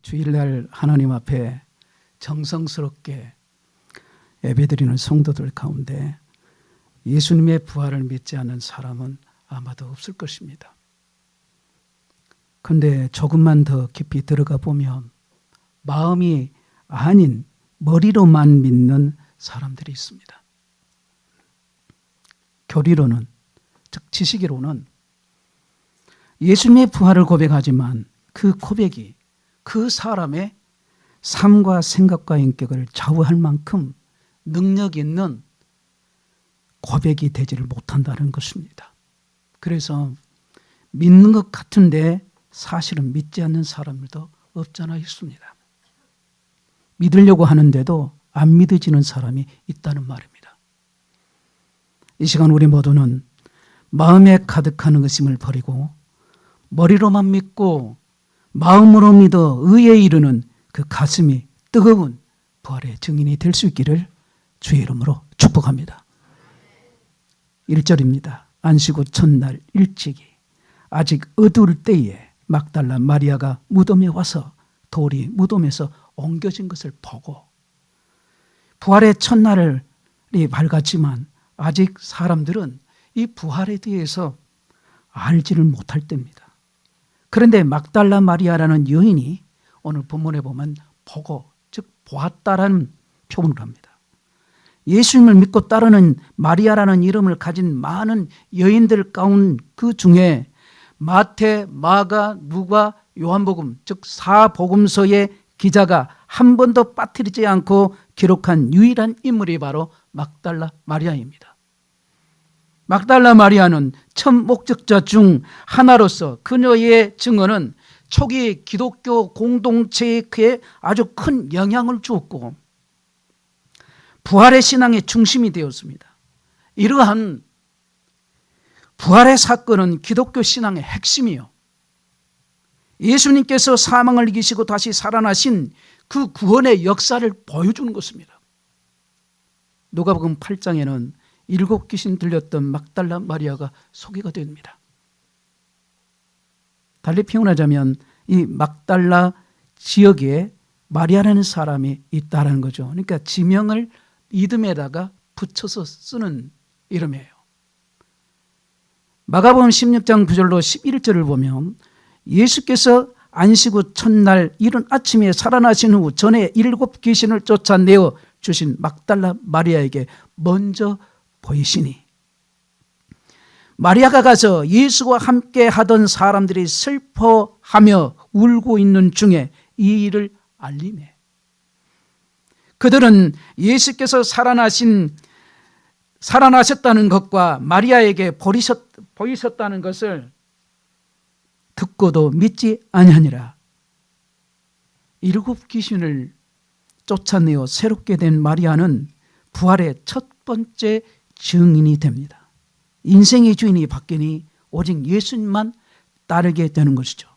주일날 하나님 앞에 정성스럽게 예배드리는 성도들 가운데 예수님의 부활을 믿지 않는 사람은 아마도 없을 것입니다. 그런데 조금만 더 깊이 들어가 보면 마음이 아닌 머리로만 믿는 사람들이 있습니다. 교리로는, 즉 지식으로는 예수님의 부활을 고백하지만 그 고백이 그 사람의 삶과 생각과 인격을 좌우할 만큼 능력 있는 고백이 되지를 못한다는 것입니다. 그래서 믿는 것 같은데 사실은 믿지 않는 사람들도 없잖아 있습니다. 믿으려고 하는데도 안 믿어지는 사람이 있다는 말입니다. 이 시간 우리 모두는 마음에 가득한 의심을 버리고 머리로만 믿고 마음으로 믿어 의에 이르는 그 가슴이 뜨거운 부활의 증인이 될 수 있기를 주의 이름으로 축복합니다. 1절입니다. 안식 후 첫날 일찍이 아직 어두울 때에 막달라 마리아가 무덤에 와서 돌이 무덤에서 옮겨진 것을 보고, 부활의 첫날이 밝았지만 아직 사람들은 이 부활에 대해서 알지를 못할 때입니다. 그런데 막달라 마리아라는 여인이 오늘 본문에 보면 보고, 즉 보았다라는 표현을 합니다. 예수님을 믿고 따르는 마리아라는 이름을 가진 많은 여인들 가운데 그 중에 마태, 마가, 누가, 요한복음, 즉 사복음서의 기자가 한 번도 빠뜨리지 않고 기록한 유일한 인물이 바로 막달라 마리아입니다. 막달라 마리아는 첫 목적자 중 하나로서 그녀의 증언은 초기 기독교 공동체에 아주 큰 영향을 주었고 부활의 신앙의 중심이 되었습니다. 이러한 부활의 사건은 기독교 신앙의 핵심이요, 예수님께서 사망을 이기시고 다시 살아나신 그 구원의 역사를 보여주는 것입니다. 누가복음 8장에는 7 귀신 들렸던 막달라 마리아가 소개가 됩니다. 달리 표현하자면 이 막달라 지역에 마리아라는 사람이 있다는 거죠. 그러니까 지명을 이름에다가 붙여서 쓰는 이름이에요. 마가복음 16장 9절로 11절을 보면 예수께서 안식 후 첫날 이른 아침에 살아나신 후 전에 7 귀신을 쫓아내어 주신 막달라 마리아에게 먼저 보이시니, 마리아가 가서 예수와 함께 하던 사람들이 슬퍼하며 울고 있는 중에 이 일을 알리매 그들은 예수께서 살아나셨다는 것과 마리아에게 보이셨다는 것을 듣고도 믿지 아니하니라. 7 귀신을 쫓아내어 새롭게 된 마리아는 부활의 첫 번째 증인이 됩니다. 인생의 주인이 바뀌니 오직 예수님만 따르게 되는 것이죠.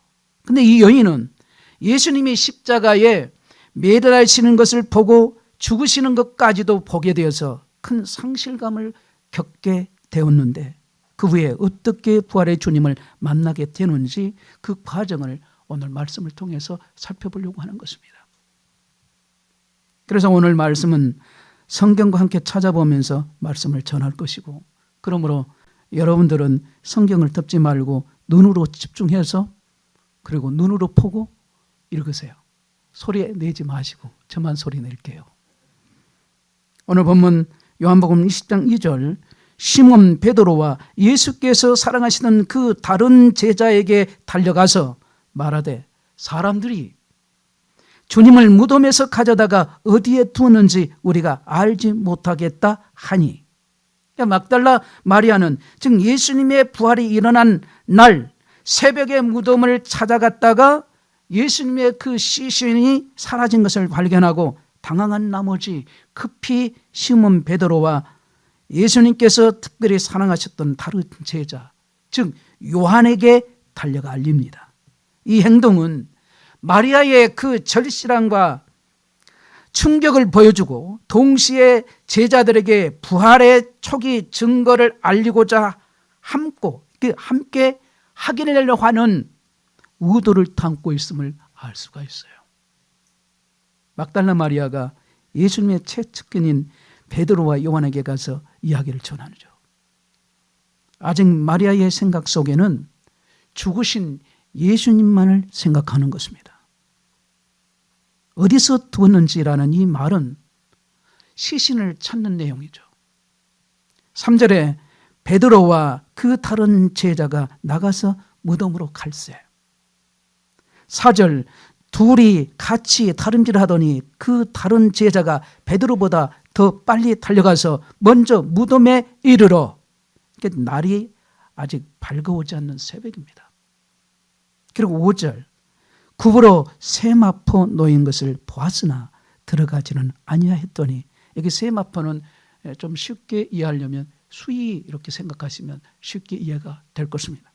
그런데 이 여인은 예수님이 십자가에 매달리시는 것을 보고 죽으시는 것까지도 보게 되어서 큰 상실감을 겪게 되었는데 그 후에 어떻게 부활의 주님을 만나게 되는지 그 과정을 오늘 말씀을 통해서 살펴보려고 하는 것입니다. 그래서 오늘 말씀은 성경과 함께 찾아보면서 말씀을 전할 것이고, 그러므로 여러분들은 성경을 덮지 말고 눈으로 집중해서, 그리고 눈으로 보고 읽으세요. 소리 내지 마시고 저만 소리 낼게요. 오늘 본문 요한복음 20장 2절, 시몬 베드로와 예수께서 사랑하시던 그 다른 제자에게 달려가서 말하되 사람들이 주님을 무덤에서 가져다가 어디에 두었는지 우리가 알지 못하겠다 하니, 막달라 마리아는 즉 예수님의 부활이 일어난 날 새벽에 무덤을 찾아갔다가 예수님의 그 시신이 사라진 것을 발견하고 당황한 나머지 급히 시몬 베드로와 예수님께서 특별히 사랑하셨던 다른 제자 즉 요한에게 달려가 알립니다. 이 행동은 마리아의 그 절실함과 충격을 보여주고 동시에 제자들에게 부활의 초기 증거를 알리고자 함께 하기를 하는 의도를 담고 있음을 알 수가 있어요. 막달라 마리아가 예수님의 최측근인 베드로와 요한에게 가서 이야기를 전하죠. 아직 마리아의 생각 속에는 죽으신 예수님만을 생각하는 것입니다. 어디서 두었는지라는 이 말은 시신을 찾는 내용이죠. 3절에 베드로와 그 다른 제자가 나가서 무덤으로 갈새. 4절 둘이 같이 다름질을 하더니 그 다른 제자가 베드로보다 더 빨리 달려가서 먼저 무덤에 이르러. 그러니까 날이 아직 밝아오지 않는 새벽입니다. 그리고 5절 굽으로 세마포 놓인 것을 보았으나 들어가지는 아니하였더니, 여기 세마포는 좀 쉽게 이해하려면 수위 이렇게 생각하시면 쉽게 이해가 될 것입니다.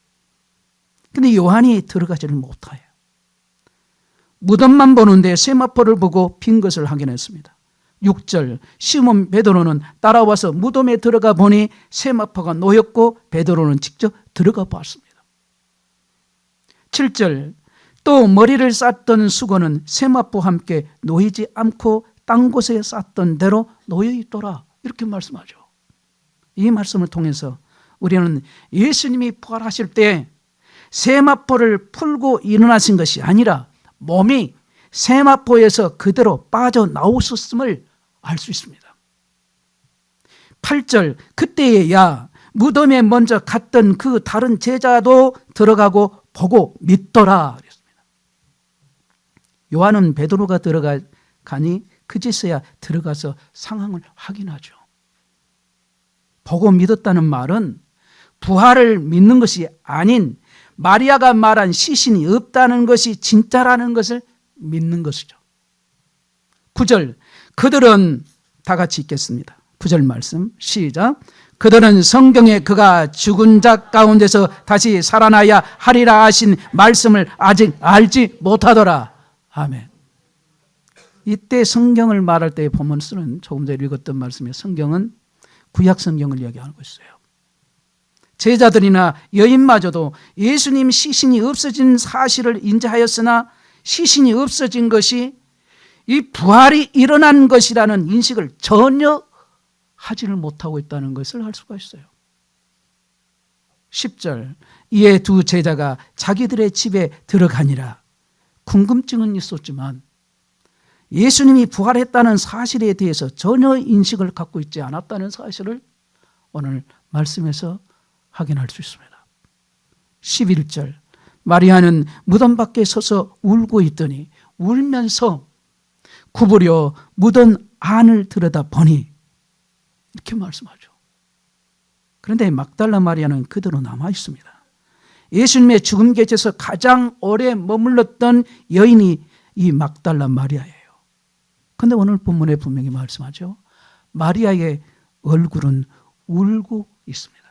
그런데 요한이 들어가지를 못해요. 무덤만 보는데 세마포를 보고 빈 것을 확인했습니다. 6절 시몬 베드로는 따라와서 무덤에 들어가 보니 세마포가 놓였고 베드로는 직접 들어가 보았습니다. 7절 또 머리를 쌌던 수건은 세마포와 함께 놓이지 않고 딴 곳에 쌌던 대로 놓여 있더라, 이렇게 말씀하죠. 이 말씀을 통해서 우리는 예수님이 부활하실 때 세마포를 풀고 일어나신 것이 아니라 몸이 세마포에서 그대로 빠져나오셨음을 알 수 있습니다. 8절 그때에야 무덤에 먼저 갔던 그 다른 제자도 들어가고 보고 믿더라 그랬습니다. 요한은 베드로가 들어가니 그제서야 들어가서 상황을 확인하죠. 보고 믿었다는 말은 부활을 믿는 것이 아닌 마리아가 말한 시신이 없다는 것이 진짜라는 것을 믿는 것이죠. 9절 그들은 다 같이 읽겠습니다. 9절 말씀 시작. 그들은 성경에 그가 죽은 자 가운데서 다시 살아나야 하리라 하신 말씀을 아직 알지 못하더라. 아멘. 이때 성경을 말할 때의 본문수는 조금 전에 읽었던 말씀에 성경은 구약 성경을 이야기하고 있어요. 제자들이나 여인마저도 예수님 시신이 없어진 사실을 인지하였으나 시신이 없어진 것이 이 부활이 일어난 것이라는 인식을 전혀 하지를 못하고 있다는 것을 알 수가 있어요. 10절 이에 두 제자가 자기들의 집에 들어가니라. 궁금증은 있었지만 예수님이 부활했다는 사실에 대해서 전혀 인식을 갖고 있지 않았다는 사실을 오늘 말씀에서 확인할 수 있습니다. 11절 마리아는 무덤 밖에 서서 울고 있더니 울면서 구부려 무덤 안을 들여다보니, 이렇게 말씀하죠. 그런데 막달라 마리아는 그대로 남아 있습니다. 예수님의 죽음 곁에서 가장 오래 머물렀던 여인이 이 막달라 마리아예요. 그런데 오늘 본문에 분명히 말씀하죠. 마리아의 얼굴은 울고 있습니다.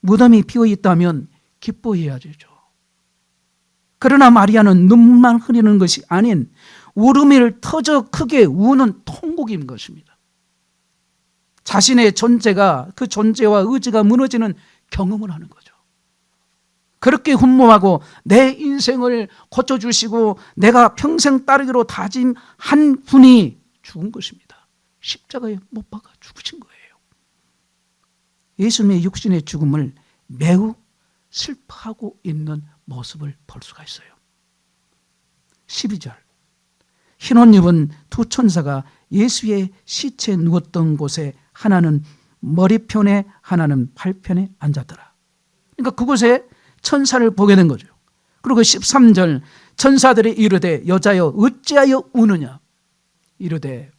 무덤이 비어 있다면 기뻐해야 되죠. 그러나 마리아는 눈물만 흐리는 것이 아닌 울음을 터져 크게 우는 통곡인 것입니다. 자신의 존재가, 그 존재와 의지가 무너지는 경험을 하는 거죠. 그렇게 훈모하고 내 인생을 고쳐주시고 내가 평생 따르기로 다짐한 분이 죽은 것입니다. 십자가에 못 박아 죽으신 거예요. 예수님의 육신의 죽음을 매우 슬퍼하고 있는 모습을 볼 수가 있어요. 12절 흰 옷 입은 두 천사가 예수의 시체 누웠던 곳에 하나는 머리편에 하나는 팔편에 앉았더라. 그러니까 그곳에 천사를 보게 된 거죠. 그리고 13절 천사들이 이르되 여자여 어찌하여 우느냐 이르되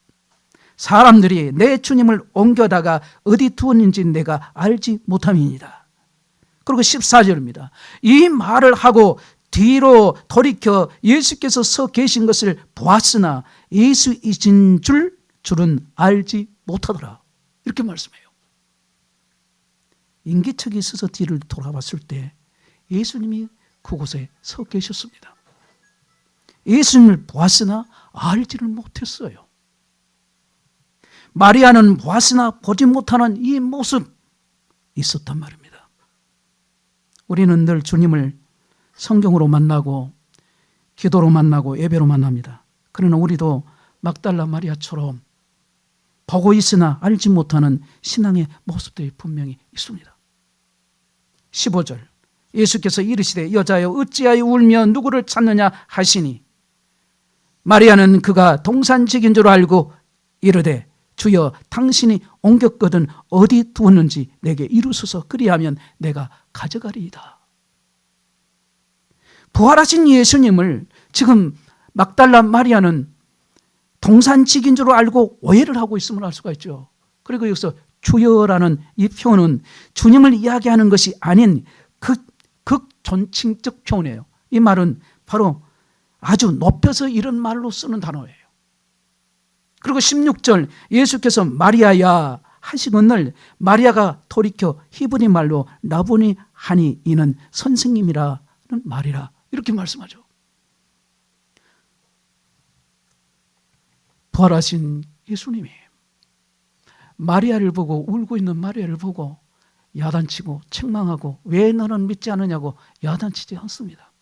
사람들이 내 주님을 옮겨다가 어디 두었는지 내가 알지 못함이니이다. 그리고 14절입니다. 이 말을 하고 뒤로 돌이켜 예수께서 서 계신 것을 보았으나 예수이신 줄은 알지 못하더라. 이렇게 말씀해요. 인기척이 서서 뒤를 돌아봤을 때 예수님이 그곳에 서 계셨습니다. 예수님을 보았으나 알지를 못했어요. 마리아는 보았으나 보지 못하는 이 모습 있었단 말입니다. 우리는 늘 주님을 성경으로 만나고 기도로 만나고 예배로 만납니다. 그러나 우리도 막달라 마리아처럼 보고 있으나 알지 못하는 신앙의 모습들이 분명히 있습니다. 15절, 예수께서 이르시되 여자여 어찌하여 울며 누구를 찾느냐 하시니 마리아는 그가 동산직인 줄 알고 이르되 주여 당신이 옮겼거든 어디 두었는지 내게 이루소서 그리하면 내가 가져가리이다. 부활하신 예수님을 지금 막달라 마리아는 동산직인 줄 알고 오해를 하고 있음을 알 수가 있죠. 그리고 여기서 주여라는 이 표현은 주님을 이야기하는 것이 아닌 극존칭적 표현이에요. 이 말은 바로 아주 높여서 이런 말로 쓰는 단어예요. 그리고 16절 예수께서 마리아야 하시거늘 마리아가 돌이켜 히브리 말로 라보니 하니 이는 선생님이라는 말이라 이렇게 말씀하죠. 부활하신 예수님이 마리아를 보고 울고 있는 마리아를 보고 야단치고 책망하고 왜 너는 믿지 않느냐고 야단치지 않습니다.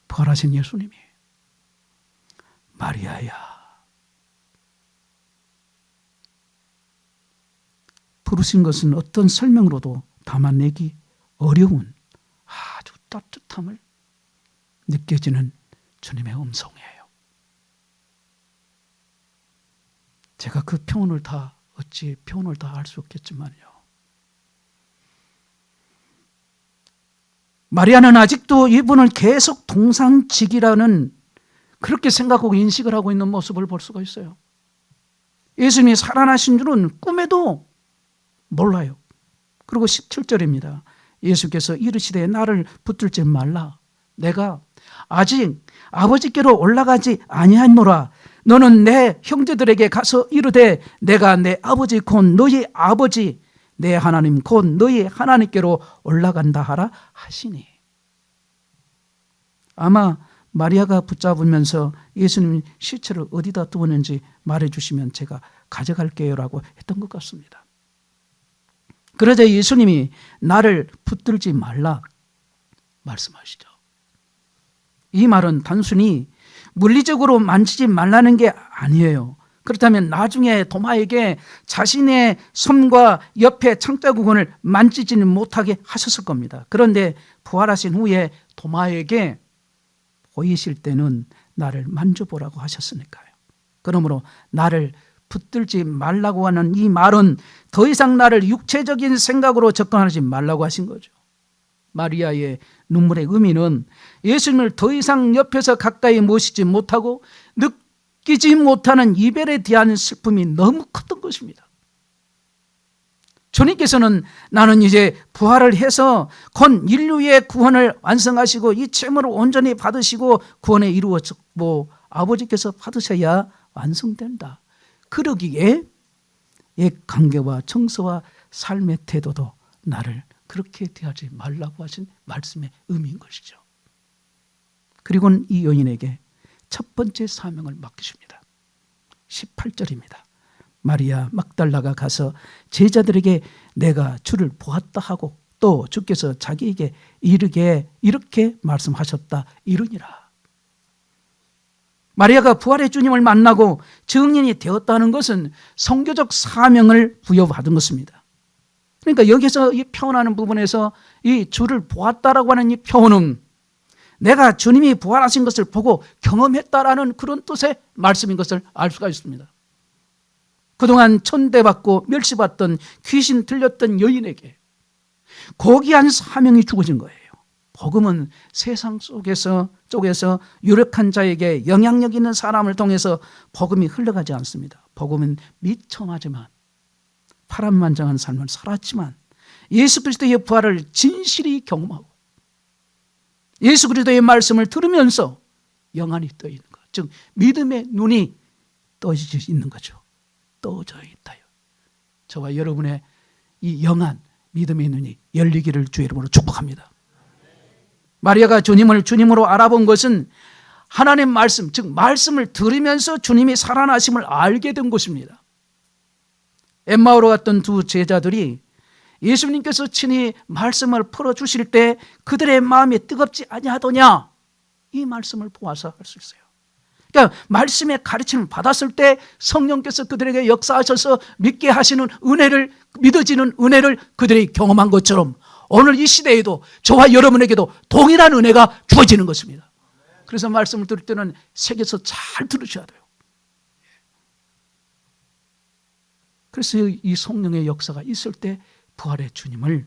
부활하신 예수님이 마리아야 부르신 것은 어떤 설명으로도 담아내기 어려운 아주 따뜻함을 느껴지는 주님의 음성이에요. 제가 그 표현을 다 어찌 표현을 다 할 수 없겠지만요. 마리아는 아직도 이분을 계속 동산직이라는 그렇게 생각하고 인식을 하고 있는 모습을 볼 수가 있어요. 예수님이 살아나신 줄은 꿈에도 몰라요. 그리고 17절입니다. 예수께서 이르시되 나를 붙들지 말라. 내가 아직 아버지께로 올라가지 아니하노라. 너는 내 형제들에게 가서 이르되 내가 내 아버지 곧 너희 아버지 내 하나님 곧 너희 하나님께로 올라간다 하라 하시니. 아마 마리아가 붙잡으면서 예수님 시체를 어디다 두었는지 말해주시면 제가 가져갈게요 라고 했던 것 같습니다. 그러자 예수님이 나를 붙들지 말라 말씀하시죠. 이 말은 단순히 물리적으로 만지지 말라는 게 아니에요. 그렇다면 나중에 도마에게 자신의 손과 옆에 창자국원을 만지지는 못하게 하셨을 겁니다. 그런데 부활하신 후에 도마에게 보이실 때는 나를 만져보라고 하셨으니까요. 그러므로 나를 붙들지 말라고 하는 이 말은 더 이상 나를 육체적인 생각으로 접근하지 말라고 하신 거죠. 마리아의 눈물의 의미는 예수님을 더 이상 옆에서 가까이 모시지 못하고 느끼지 못하는 이별에 대한 슬픔이 너무 컸던 것입니다. 주님께서는 나는 이제 부활을 해서 곧 인류의 구원을 완성하시고 이 채무를 온전히 받으시고 구원에 이루어졌고 아버지께서 받으셔야 완성된다. 그러기에 옛 관계와 정서와 삶의 태도도 나를 그렇게 대하지 말라고 하신 말씀의 의미인 것이죠. 그리고는 이 여인에게 첫 번째 사명을 맡기십니다. 18절입니다. 마리아 막달라가 가서 제자들에게 내가 주를 보았다 하고 또 주께서 자기에게 이르게 이렇게 말씀하셨다 이르니라. 마리아가 부활의 주님을 만나고 증인이 되었다는 것은 선교적 사명을 부여받은 것입니다. 그러니까 여기서 이 표현하는 부분에서 이 주를 보았다라고 하는 이 표현은 내가 주님이 부활하신 것을 보고 경험했다라는 그런 뜻의 말씀인 것을 알 수가 있습니다. 그동안 천대받고 멸시받던 귀신 들렸던 여인에게 고귀한 사명이 주어진 거예요. 복음은 세상 쪽에서 유력한 자에게 영향력 있는 사람을 통해서 복음이 흘러가지 않습니다. 복음은 미천하지만 파란만장한 삶을 살았지만 예수 그리스도의 부활을 진실히 경험하고 예수 그리스도의 말씀을 들으면서 영안이 떠 있는 것, 즉 믿음의 눈이 떠져 있는 거죠. 떠져 있다요. 저와 여러분의 이 영안, 믿음의 눈이 열리기를 주의 이름으로 축복합니다. 마리아가 주님을 주님으로 알아본 것은 하나님 말씀, 즉 말씀을 들으면서 주님이 살아나심을 알게 된 것입니다. 엠마오로 갔던 두 제자들이 예수님께서 친히 말씀을 풀어주실 때 그들의 마음이 뜨겁지 아니하더냐, 이 말씀을 보아서 할 수 있어요. 그러니까 말씀의 가르침을 받았을 때 성령께서 그들에게 역사하셔서 믿게 하시는 은혜를, 믿어지는 은혜를 그들이 경험한 것처럼 오늘 이 시대에도 저와 여러분에게도 동일한 은혜가 주어지는 것입니다. 그래서 말씀을 들을 때는 새겨서 잘 들으셔야 돼요. 그래서 이 성령의 역사가 있을 때 부활의 주님을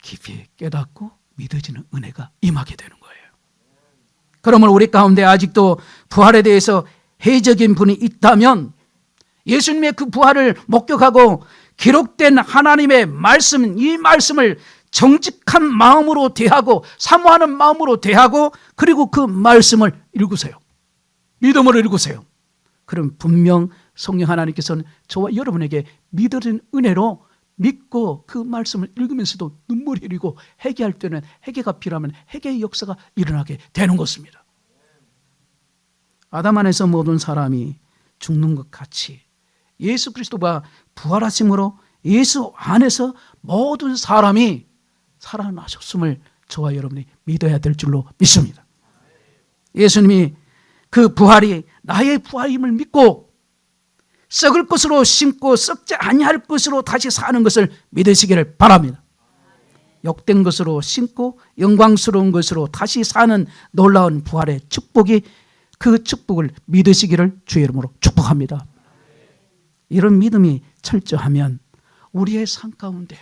깊이 깨닫고 믿어지는 은혜가 임하게 되는 거예요. 그러면 우리 가운데 아직도 부활에 대해서 회의적인 분이 있다면 예수님의 그 부활을 목격하고 기록된 하나님의 말씀, 이 말씀을 정직한 마음으로 대하고 사모하는 마음으로 대하고 그리고 그 말씀을 읽으세요. 믿음으로 읽으세요. 그럼 분명 성령 하나님께서는 저와 여러분에게 믿어진 은혜로 믿고 그 말씀을 읽으면서도 눈물이 흐르고 회개할 때는 회개가 필요하면 회개의 역사가 일어나게 되는 것입니다. 아담 안에서 모든 사람이 죽는 것 같이 예수 그리스도가 부활하심으로 예수 안에서 모든 사람이 살아나셨음을 저와 여러분이 믿어야 될 줄로 믿습니다. 예수님이 그 부활이 나의 부활임을 믿고 썩을 것으로 심고 썩지 아니할 것으로 다시 사는 것을 믿으시기를 바랍니다. 욕된 것으로 심고 영광스러운 것으로 다시 사는 놀라운 부활의 축복이 그 축복을 믿으시기를 주의 이름으로 축복합니다. 이런 믿음이 철저하면 우리의 삶 가운데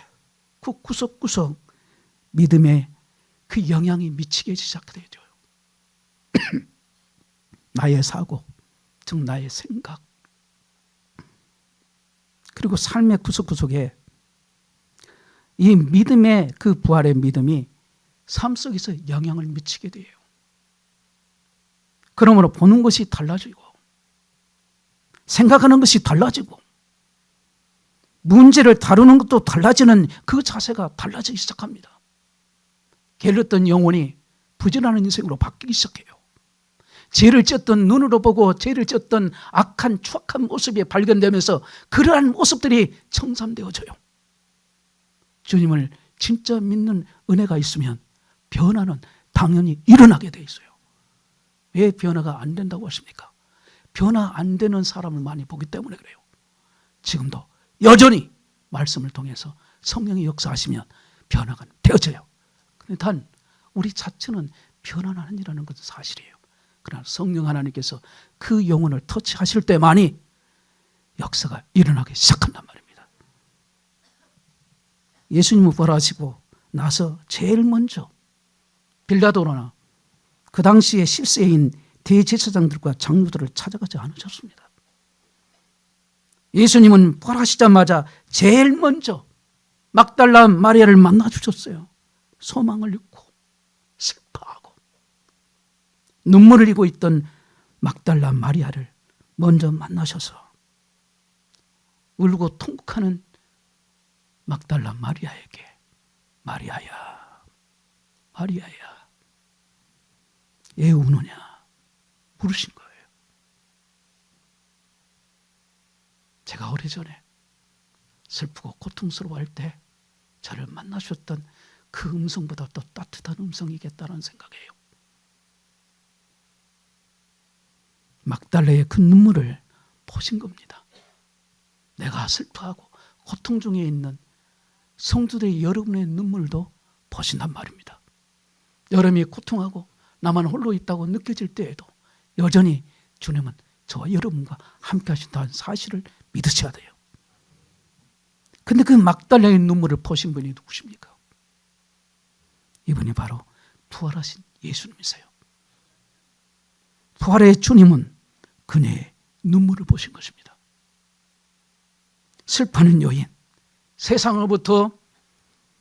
그 구석구석 믿음의 그 영향이 미치기 시작되죠. 나의 사고, 즉 나의 생각, 그리고 삶의 구석구석에 이 믿음의 그 부활의 믿음이 삶 속에서 영향을 미치게 돼요. 그러므로 보는 것이 달라지고 생각하는 것이 달라지고 문제를 다루는 것도 달라지는 그 자세가 달라지기 시작합니다. 게을렀던 영혼이 부진하는 인생으로 바뀌기 시작해요. 죄를 졌던 눈으로 보고 죄를 졌던 악한 추악한 모습이 발견되면서 그러한 모습들이 청산되어져요. 주님을 진짜 믿는 은혜가 있으면 변화는 당연히 일어나게 돼 있어요. 왜 변화가 안 된다고 하십니까? 변화 안 되는 사람을 많이 보기 때문에 그래요. 지금도 여전히 말씀을 통해서 성령이 역사하시면 변화가 되어져요. 그런데 단 우리 자체는 변화는 아니라는 것은 사실이에요. 그러나 성령 하나님께서 그 영혼을 터치하실 때만이 역사가 일어나기 시작한단 말입니다. 예수님은 부활하시고 나서 제일 먼저 빌라도나 그 당시에 10세인 대제사장들과 장로들을 찾아가지 않으셨습니다. 예수님은 부활하시자마자 제일 먼저 막달라 마리아를 만나 주셨어요. 소망을 잃고 슬퍼하고 눈물을 흘리고 있던 막달라 마리아를 먼저 만나셔서 울고 통곡하는 막달라 마리아에게 마리아야, 마리아야, 왜 우느냐 물으신 거예요. 제가 오래전에 슬프고 고통스러워할 때 저를 만나셨던 그 음성보다 더 따뜻한 음성이겠다는 생각이에요. 막달라의 그 눈물을 보신 겁니다. 내가 슬퍼하고 고통 중에 있는 성도들의 여러분의 눈물도 보신단 말입니다. 여러분이 고통하고 나만 홀로 있다고 느껴질 때에도 여전히 주님은 저와 여러분과 함께 하신다는 사실을 믿으셔야 돼요. 근데 그 막달라의 눈물을 보신 분이 누구십니까? 이분이 바로 부활하신 예수님이세요. 부활의 주님은 그녀의 눈물을 보신 것입니다. 슬퍼하는 여인, 세상으로부터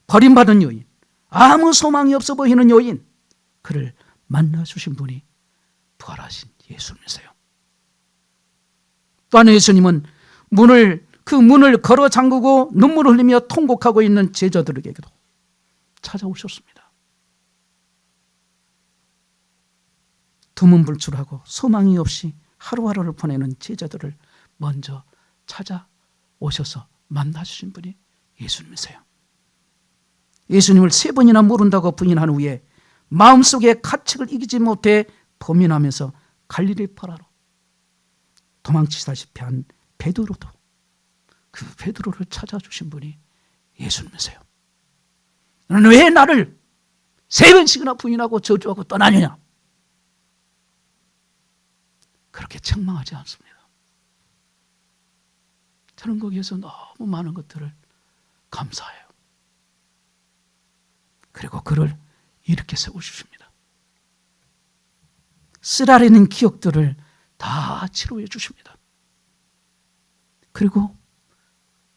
버림받은 여인, 아무 소망이 없어 보이는 여인, 그를 만나주신 분이 부활하신 예수님이세요. 또한 예수님은 그 문을 걸어 잠그고 눈물을 흘리며 통곡하고 있는 제자들에게도 찾아오셨습니다. 두문불출하고 소망이 없이 하루하루를 보내는 제자들을 먼저 찾아오셔서 만나주신 분이 예수님이세요. 예수님을 3번이나 모른다고 부인한 후에 마음속에 가책을 이기지 못해 고민하면서 갈릴리 포라로 도망치다시피 한 베드로도 그 베드로를 찾아주신 분이 예수님이세요. 너는 왜 나를 3번씩이나 부인하고 저주하고 떠나느냐? 그렇게 책망하지 않습니다. 저는 거기에서 너무 많은 것들을 감사해요. 그리고 그를 이렇게 세워주십니다. 쓰라리는 기억들을 다 치료해 주십니다. 그리고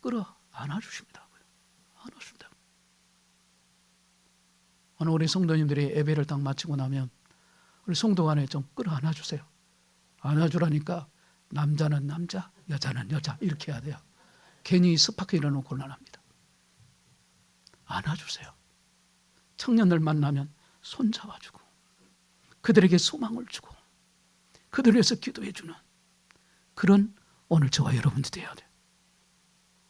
끌어 안아주십니다. 안아주십니다. 오늘 우리 성도님들이 예배를 딱 마치고 나면 우리 성도 간에 좀 끌어 안아주세요. 안아주라니까 남자는 남자, 여자는 여자 이렇게 해야 돼요. 괜히 스파크 일어나면 곤란합니다. 안아주세요. 청년들 만나면 손 잡아주고 그들에게 소망을 주고 그들을 위해서 기도해주는 그런 오늘 저와 여러분들이 되어야 돼요.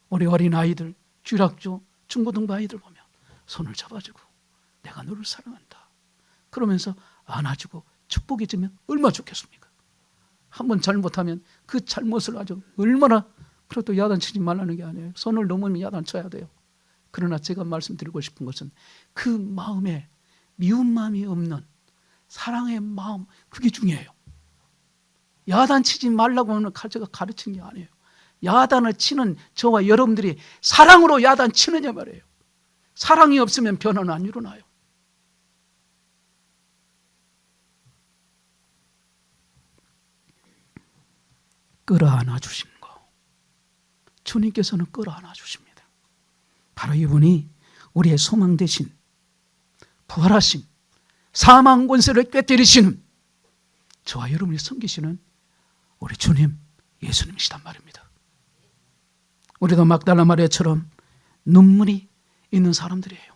우리 어린 아이들, 주일학교, 중고등부 아이들 보면 손을 잡아주고 내가 너를 사랑한다 그러면서 안아주고 축복해 주면 얼마나 좋겠습니까? 한번 잘못하면 그 잘못을 아주 얼마나, 그래도 야단치지 말라는 게 아니에요. 손을 넘으면 야단쳐야 돼요. 그러나 제가 말씀드리고 싶은 것은 그 마음에 미운 마음이 없는 사랑의 마음, 그게 중요해요. 야단치지 말라고 제가 가르친 게 아니에요. 야단을 치는 저와 여러분들이 사랑으로 야단치느냐 말이에요. 사랑이 없으면 변화는 안 일어나요. 끌어안아 주시는 거, 주님께서는 끌어안아 주십니다. 바로 이분이 우리의 소망 되신 부활하심, 사망 권세를 꿰뜨리시는 저와 여러분이 섬기시는 우리 주님 예수님이시단 말입니다. 우리도 막달라 마리아처럼 눈물이 있는 사람들이에요.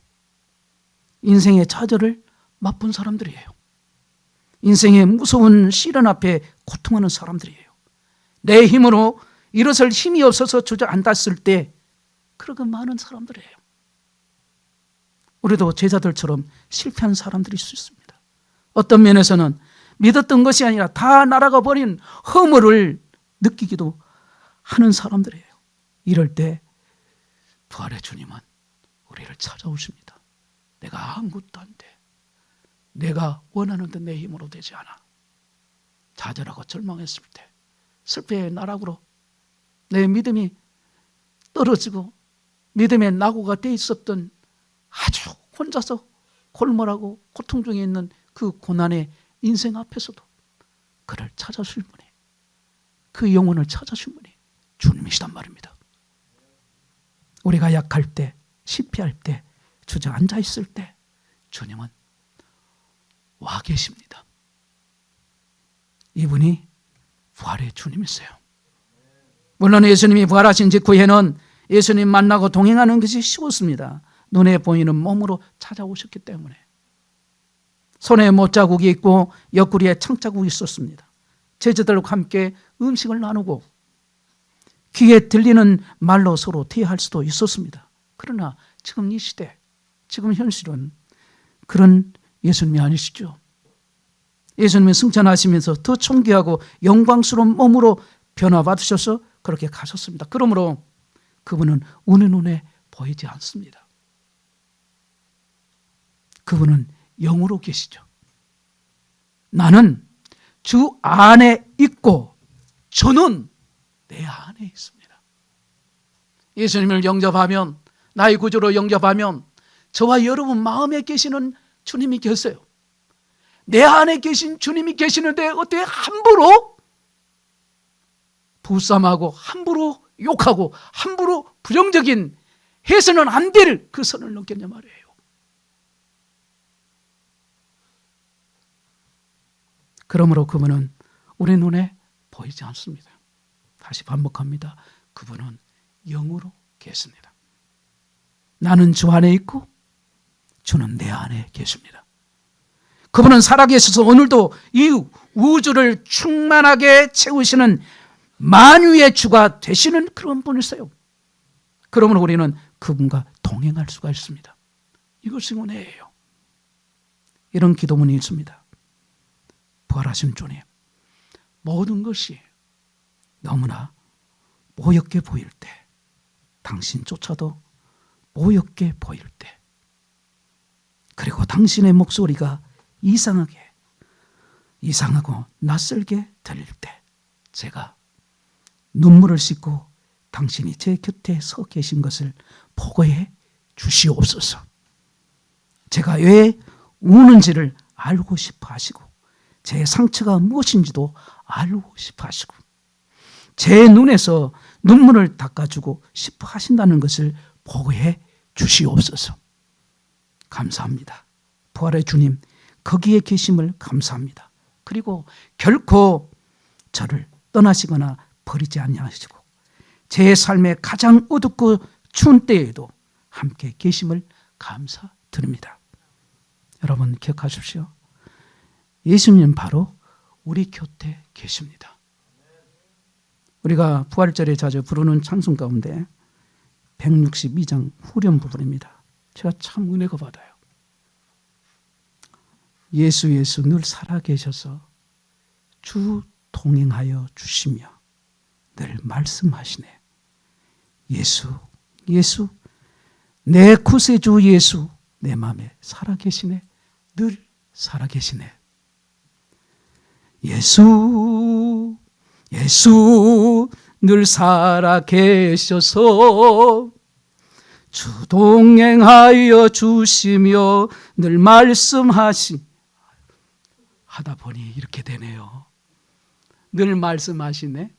인생의 좌절을 맛본 사람들이에요. 인생의 무서운 시련 앞에 고통하는 사람들이에요. 내 힘으로 일어설 힘이 없어서 주저앉았을 때 그렇게 많은 사람들이에요. 우리도 제자들처럼 실패한 사람들일 수 있습니다. 어떤 면에서는 믿었던 것이 아니라 다 날아가 버린 허물을 느끼기도 하는 사람들이에요. 이럴 때 부활의 주님은 우리를 찾아오십니다. 내가 아무것도 안 돼. 내가 원하는 듯 내 힘으로 되지 않아. 좌절하고 절망했을 때, 슬퍼의 나락으로 내 믿음이 떨어지고 믿음의 낙오가 돼 있었던 아주 혼자서 골몰하고 고통 중에 있는 그 고난의 인생 앞에서도 그를 찾아주실 분이, 그 영혼을 찾아주신 분이 주님이시단 말입니다. 우리가 약할 때, 실패할 때, 주저앉아 있을 때 주님은 와 계십니다. 이분이 부활의 주님이세요. 물론 예수님이 부활하신 직후에는 예수님 만나고 동행하는 것이 쉬웠습니다. 눈에 보이는 몸으로 찾아오셨기 때문에. 손에 못자국이 있고 옆구리에 창자국이 있었습니다. 제자들과 함께 음식을 나누고 귀에 들리는 말로 서로 대화할 수도 있었습니다. 그러나 지금 이 시대, 지금 현실은 그런 예수님이 아니시죠. 예수님이 승천하시면서 더 존귀하고 영광스러운 몸으로 변화받으셔서 그렇게 가셨습니다. 그러므로 그분은 우리 눈에 보이지 않습니다. 그분은 영으로 계시죠. 나는 주 안에 있고 저는 내 안에 있습니다. 예수님을 영접하면, 나의 구주로 영접하면 저와 여러분 마음에 계시는 주님이 계세요. 내 안에 계신 주님이 계시는데 어떻게 함부로 부쌈하고 함부로 욕하고 함부로 부정적인 해서는 안 될 그 선을 넘겼냐 말이에요. 그러므로 그분은 우리 눈에 보이지 않습니다. 다시 반복합니다. 그분은 영으로 계십니다. 나는 주 안에 있고 주는 내 안에 계십니다. 그분은 살아계셔서 오늘도 이 우주를 충만하게 채우시는 만유의 주가 되시는 그런 분이세요. 그러므로 우리는 그분과 동행할 수가 있습니다. 이것이 은혜예요. 이런 기도문이 있습니다. 부활하신 주님, 모든 것이 너무나 모욕게 보일 때, 당신조차도 모욕게 보일 때, 그리고 당신의 목소리가 이상하고 낯설게 들릴 때, 제가 눈물을 씻고 당신이 제 곁에 서 계신 것을 보고해 주시옵소서. 제가 왜 우는지를 알고 싶어 하시고, 제 상처가 무엇인지도 알고 싶어 하시고, 제 눈에서 눈물을 닦아주고 싶어 하신다는 것을 보고해 주시옵소서. 감사합니다. 부활의 주님, 거기에 계심을 감사합니다. 그리고 결코 저를 떠나시거나 버리지 아니하시고, 제 삶의 가장 어둡고 추운 때에도 함께 계심을 감사드립니다. 여러분 기억하십시오. 예수님 바로 우리 곁에 계십니다. 우리가 부활절에 자주 부르는 찬송 가운데 162장 후렴 부분입니다. 제가 참 은혜가 받아요. 예수 예수 늘 살아계셔서 주 동행하여 주시며 늘 말씀하시네. 예수 예수 내 구세주 예수 내 마음에 살아계시네. 늘 살아계시네. 예수 예수 늘 살아계셔서 주 동행하여 주시며 늘 하다 보니 이렇게 되네요. 늘 말씀하시네.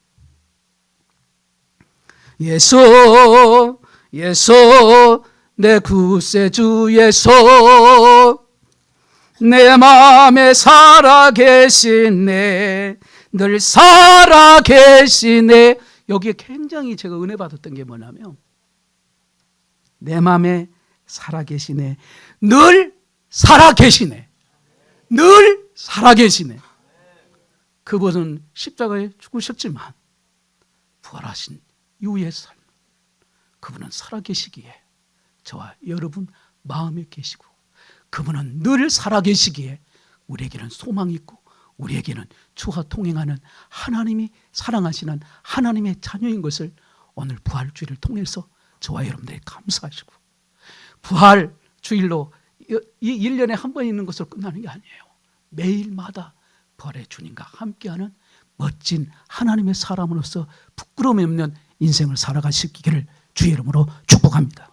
예수 예수 내 구세주 예수 내 마음에 살아계시네. 늘 살아계시네. 여기에 굉장히 제가 은혜 받았던 게 뭐냐면, 내 마음에 살아계시네. 늘 살아계시네. 늘 살아계시네. 그분은 십자가에 죽으셨지만 부활하신 이후의 삶, 그분은 살아계시기에 저와 여러분 마음에 계시고, 그분은 늘 살아계시기에 우리에게는 소망이 있고, 우리에게는 주와 동행하는 하나님이 사랑하시는 하나님의 자녀인 것을 오늘 부활주일을 통해서 저와 여러분들이 감사하시고, 부활주일로 이 1년에 한 번 있는 것으로 끝나는 게 아니에요. 매일마다 부활의 주님과 함께하는 멋진 하나님의 사람으로서 부끄러움이 없는 인생을 살아가시기를 주의 이름으로 축복합니다.